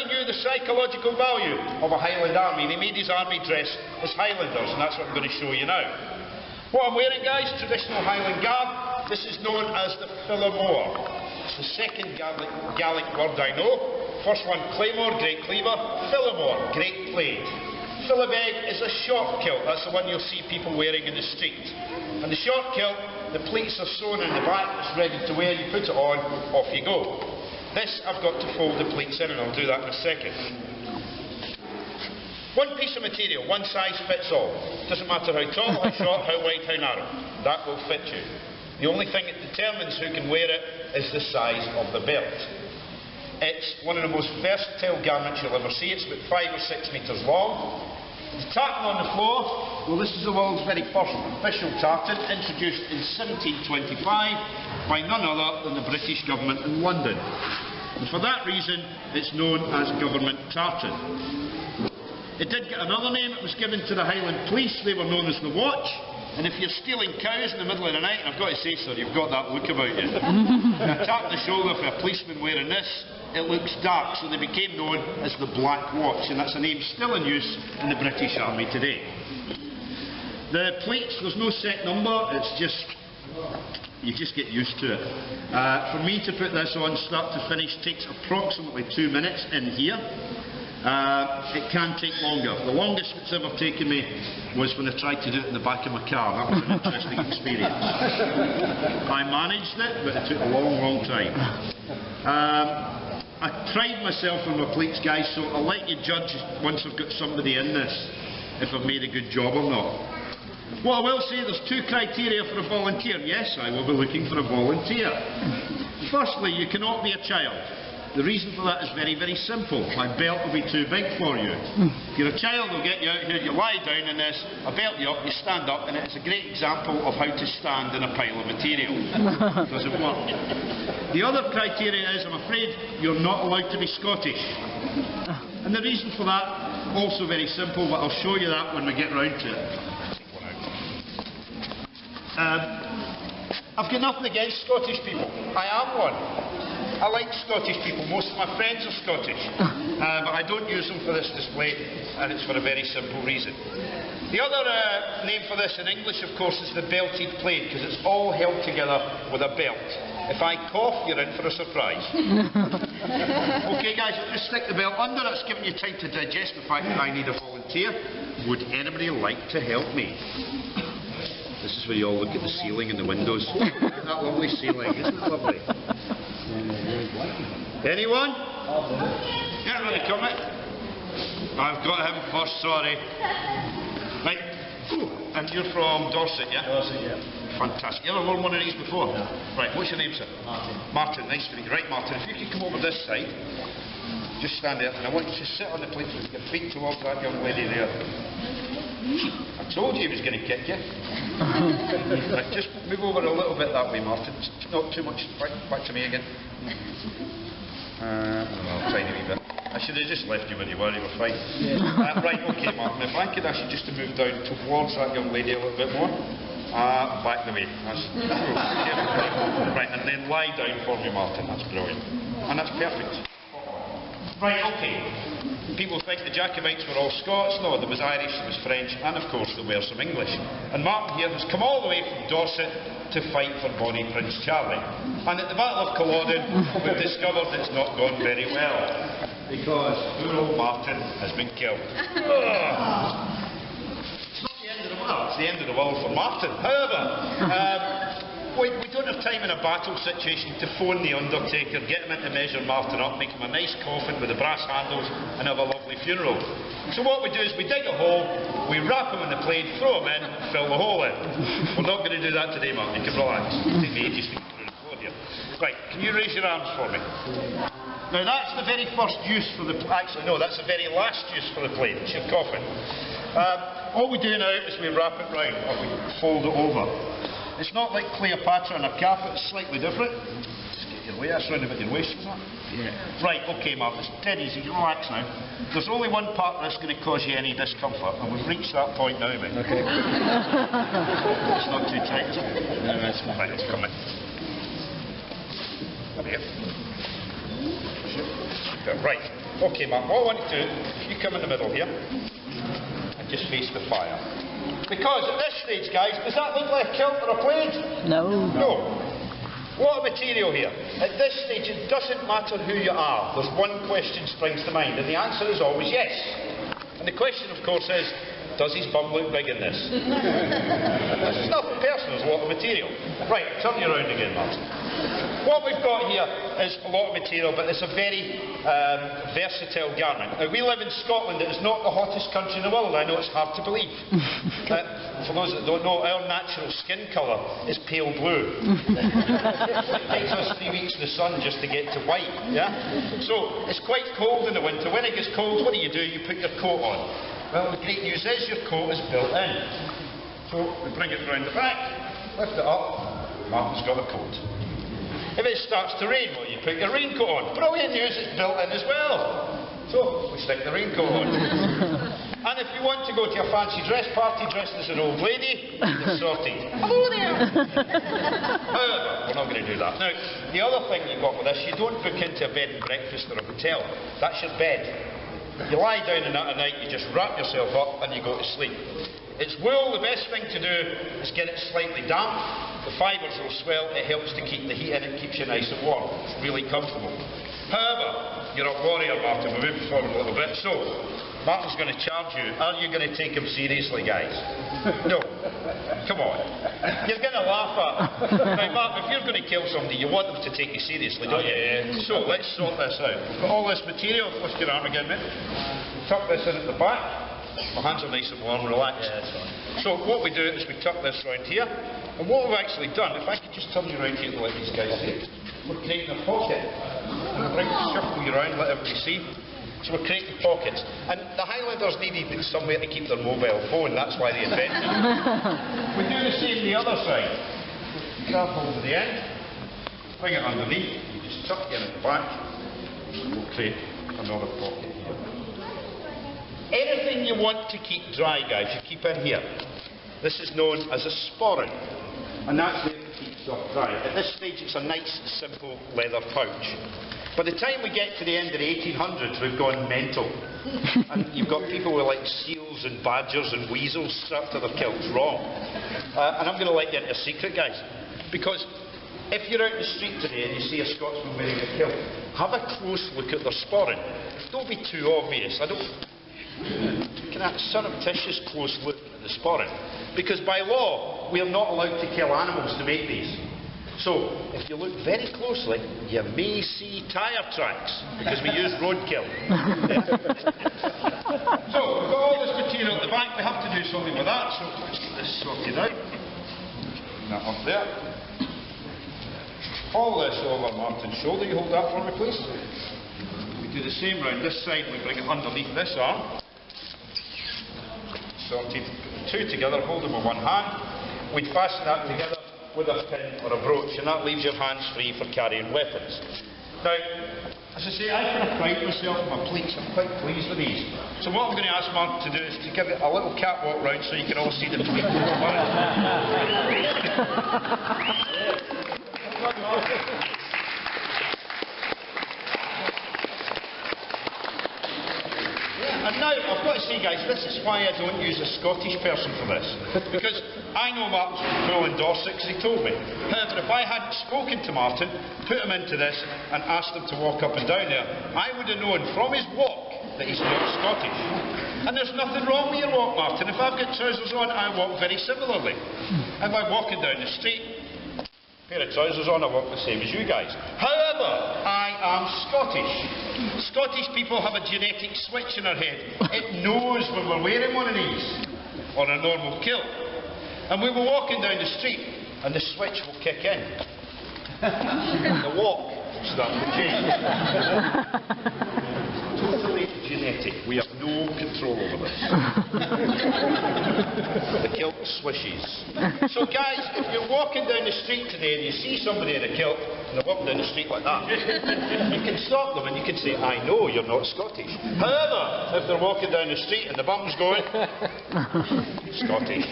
telling you the psychological value of a Highland army. They made his army dress as Highlanders, and that's what I'm going to show you now. What I'm wearing, guys, traditional Highland garb. This is known as the Philomore. It's the second Gaelic word I know. First one, claymore, great cleaver. Philomore, great blade. Philibeg is a short kilt. That's the one you'll see people wearing in the street. And the short kilt, the pleats are sewn in the back. It's ready to wear. You put it on, off you go. This, I've got to fold the pleats in, and I'll do that in a second. One piece of material, one size fits all. Doesn't matter how tall, how short, how wide, how narrow. That will fit you. The only thing that determines who can wear it is the size of the belt. It's one of the most versatile garments you'll ever see. It's about 5 or 6 metres long. The tartan on the floor, well, this is the world's very first official tartan, introduced in 1725 by none other than the British government in London. And for that reason, it's known as government tartan. It did get another name. It was given to the Highland Police. They were known as the Watch. And if you're stealing cows in the middle of the night, and I've got to say, sir, you've got that look about you. A tap on the shoulder for a policeman wearing this, it looks dark, so they became known as the Black Watch, and that's a name still in use in the British Army today. The pleats, there's no set number, it's just, you just get used to it. For me to put this on start to finish takes approximately 2 minutes in here. It can take longer. The longest it's ever taken me was when I tried to do it in the back of my car. That was an interesting experience. I managed it, but it took a long, long time. I pride myself on my pleats, guys, so I'll let you judge once I've got somebody in this if I've made a good job or not. What I will say, there's 2 criteria for a volunteer. Yes, I will be looking for a volunteer. Firstly, you cannot be a child. The reason for that is very, very simple. My belt will be too big for you. If you're a child, they'll get you out here, you lie down in this, I belt you up, you stand up, and it's a great example of how to stand in a pile of material. It doesn't work. The other criteria is, I'm afraid, you're not allowed to be Scottish. And the reason for that, also very simple, but I'll show you that when we get round to it. I've got nothing against Scottish people. I am one. I like Scottish people. Most of my friends are Scottish. But I don't use them for this display, and it's for a very simple reason. The other name for this in English, of course, is the belted plaid, because it's all held together with a belt. If I cough, you're in for a surprise. Okay, guys, I'll just stick the belt under. It's giving you time to digest the fact that I need a volunteer. Would anybody like to help me? This is where you all look at the ceiling and the windows. Look at that lovely ceiling. Isn't it lovely? Anyone? Yeah, really come it. I've got him first, sorry. Right. And you're from Dorset, yeah? Dorset, yeah. Fantastic. You ever worn one of these before? No. Right, what's your name, sir? Martin. Martin, nice to meet you. Right, Martin, if you could come over this side, just stand there, and I want you to sit on the plate with your feet towards that young lady there. I told you he was going to kick you. Right, just move over a little bit that way, Martin. Not too much. Back to me again. Tiny wee bit. I should have just left you where you were. You were fine. Yeah. Right, okay, Martin. If I could ask you just to move down towards that young lady a little bit more. Back the way. That's right, and then lie down for me, Martin. That's brilliant. And that's perfect. Right, okay. People think the Jacobites were all Scots. No, there was Irish, there was French, and of course there were some English. And Martin here has come all the way from Dorset to fight for bonnie Prince Charlie. And at the Battle of Culloden, we've discovered it's not gone very well, because poor old Martin has been killed. It's not the end of the world, it's the end of the world for Martin. However, we don't have time in a battle situation to phone the undertaker, get him in to measure Martin up, make him a nice coffin with the brass handles, and have a lovely funeral. So what we do is we dig a hole, we wrap him in the plaid, throw him in, fill the hole in. We're not going to do that today, Martin. You can relax. It'll take me ages to get through the floor here. Right, can you raise your arms for me? Now that's the very first use for the... Actually, no, that's the very last use for the plaid. It's your coffin. All we do now is we wrap it round, or we fold it over. It's not like Cleopatra and her carpet, it's slightly different. Just get your way, that's round about your waist, is that? Yeah. Right, okay, Mark, it's dead easy, you relax now. There's only one part that's going to cause you any discomfort, and we've reached that point now, mate. Okay. It's not too tight, is it? No, that's fine. Right, let's come in. There. Right. Okay, Mark, what I want to do, if you come in the middle here, and just face the fire. Because at this stage, guys, does that look like a kilt or a plaid? No. No. What material here? At this stage, it doesn't matter who you are. There's one question springs to mind, and the answer is always yes. And the question, of course, is, does his bum look big in this? It's nothing personal, it's a lot of material. Right, turn you around again, Martin. What we've got here is a lot of material, but it's a very versatile garment. Now, we live in Scotland. It is not the hottest country in the world. I know it's hard to believe. For those that don't know, our natural skin colour is pale blue. It takes us 3 weeks in the sun just to get to white. Yeah? So, it's quite cold in the winter. When it gets cold, what do? You put your coat on. Well, the great news is your coat is built in. So, we bring it round the back, lift it up, Martin's got a coat. If it starts to rain, well, you put your raincoat on. Brilliant news, it's built in as well. So, we stick the raincoat on. And if you want to go to a fancy dress party dressed as an old lady, you're sorted. Hello there! However, we're not going to do that. Now, the other thing you've got with this, you don't book into a bed and breakfast or a hotel. That's your bed. You lie down in that at night, you just wrap yourself up and you go to sleep. It's wool. The best thing to do is get it slightly damp. The fibres will swell, it helps to keep the heat in, it keeps you nice and warm. It's really comfortable. However, you're a warrior, Martin. We're moving forward a little bit. So, Martin's going to charge you. Are you going to take him seriously, guys? No. Come on. You're going to laugh at him. Now, Martin, if you're going to kill somebody, you want them to take you seriously, don't you? So, let's sort this out. We've got all this material. Lift your arm again, mate. Tuck this in at the back. My hands are nice and warm, relaxed. Yeah, that's fine. So what we do is we tuck this round here, and what we've actually done, if I could just turn you around here to let these guys see, we're creating a pocket. Right, shuffle you around, let everybody see. So we're creating pockets. And the Highlanders needed somewhere to keep their mobile phone, that's why they invented it. We do the same the other side. Grab hold of the end, bring it underneath, you just tuck it in at the back, and we'll create another pocket here. Anything you want to keep dry, guys, you keep in here. This is known as a sporran, and that's where it keeps stuff dry. At this stage, it's a nice, simple leather pouch. By the time we get to the end of the 1800s, we've gone mental. And you've got people with like seals and badgers and weasels strapped to their kilts. Wrong. And I'm going to let you into a secret, guys. Because if you're out in the street today and you see a Scotsman wearing a kilt, have a close look at their sporran. Don't be too obvious. Can I have a surreptitious close look at the sporran? Because by law, we are not allowed to kill animals to make these. So, if you look very closely, you may see tyre tracks, because we use roadkill. So, we've got all this material at the back, we have to do something with that, so let's get this sorted out. Bring that up there. Follow this over Martin's shoulder, you hold that for me, please. We do the same round this side, we bring it underneath this arm. Sorted. Two together, hold them with one hand. We'd fasten that together with a pin or a brooch, and that leaves your hands free for carrying weapons. Now, as I say, I kind of pride myself on my pleats. I'm quite pleased with these. So what I'm going to ask Mark to do is to give it a little catwalk round so you can all see the pleats. And now, I've got to say, guys, this is why I don't use a Scottish person for this. Because I know Martin's from Poole in Dorset, because he told me. However, if I hadn't spoken to Martin, put him into this, and asked him to walk up and down there, I would have known from his walk that he's not Scottish. And there's nothing wrong with your walk, Martin. If I've got trousers on, I walk very similarly. If I'm walking down the street, pair of trousers on, I walk the same as you guys. However, I am Scottish. Scottish people have a genetic switch in their head. It knows when we're wearing one of these, or a normal kilt. And we were walking down the street, and the switch will kick in. The walk will start to change. Totally genetic. We have no control over this. The kilt swishes. So guys, if you're walking down the street today and you see somebody in a kilt and they're walking down the street like that, you can stop them and you can say, I know you're not Scottish. However, if they're walking down the street and the bum's going, Scottish.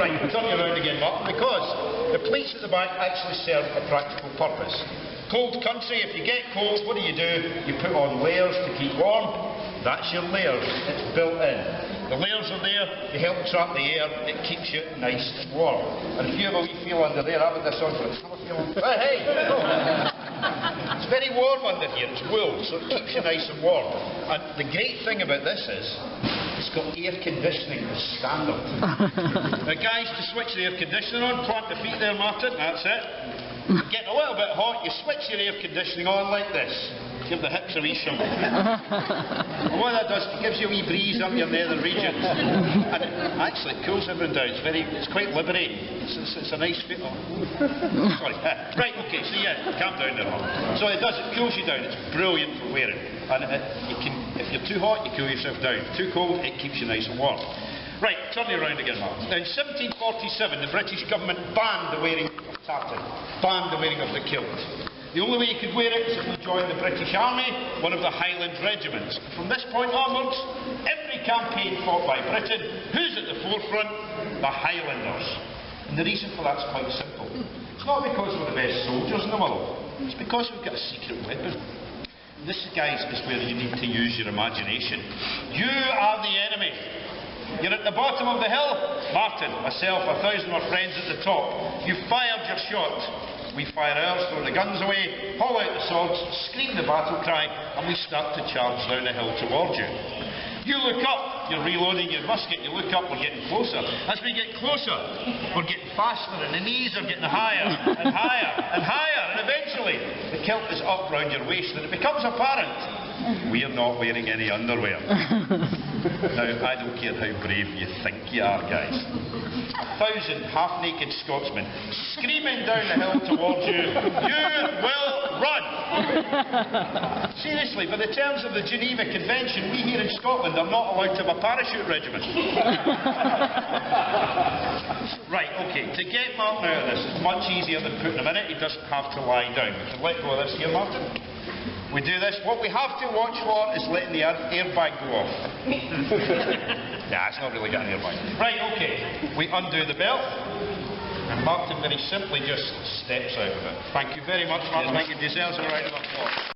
Right, turn you around again, Mark, because the pleats at the back actually serve a practical purpose. Cold country, if you get cold, what do? You put on layers to keep warm. That's your layers. It's built in. The layers are there, they help trap the air, it keeps you nice and warm. And if you have a wee feel under there, I've had this on for hey! It's very warm under here, it's wool, so it keeps you nice and warm. And the great thing about this is, it's got air conditioning as standard. Now guys, to switch the air conditioning on, plant the feet there, Martin, that's it. Getting a little bit hot, you switch your air conditioning on like this. Give the hips a wee shove. And what that does, it gives you a wee breeze up your nether regions. And actually it cools everyone down. It's quite liberating. It's a nice feel. Oh. Sorry. Right, okay, so yeah, calm down there. So it does, it cools you down. It's brilliant for wearing. And if you're too hot, you cool yourself down. Too cold, it keeps you nice and warm. Right, turn you around again, Mark. Now in 1747, the British government banned the wearing of tartan. Banned the wearing of the kilt. The only way you could wear it is if you joined the British Army, one of the Highland regiments. From this point onwards, every campaign fought by Britain, who's at the forefront? The Highlanders. And the reason for that's quite simple. It's not because we're the best soldiers in the world. It's because we've got a secret weapon. This, guys, is where you need to use your imagination. You are the enemy. You're at the bottom of the hill. Martin, myself, 1,000 of our friends at the top. You've fired your shot. We fire ours, throw the guns away, haul out the swords, scream the battle cry, and we start to charge down the hill towards you. You look up, you're reloading your musket, you look up, we're getting closer. As we get closer, we're getting faster, and the knees are getting higher, and higher, and higher, and eventually the kilt is up round your waist, and it becomes apparent we are not wearing any underwear. Now, I don't care how brave you think you are, guys. 1,000 half-naked Scotsmen screaming down the hill towards you. You will run! Seriously, by the terms of the Geneva Convention, we here in Scotland are not allowed to have a parachute regiment. Right, okay, to get Martin out of this is much easier than putting him in it. He doesn't have to lie down. We can let go of this here, Martin. We do this. What we have to watch for is letting the airbag go off. Yeah, it's not really got an airbag. Right, okay. We undo the belt. And Martin very simply just steps out of it. Thank you very much, Martin. I think he deserves a round of applause.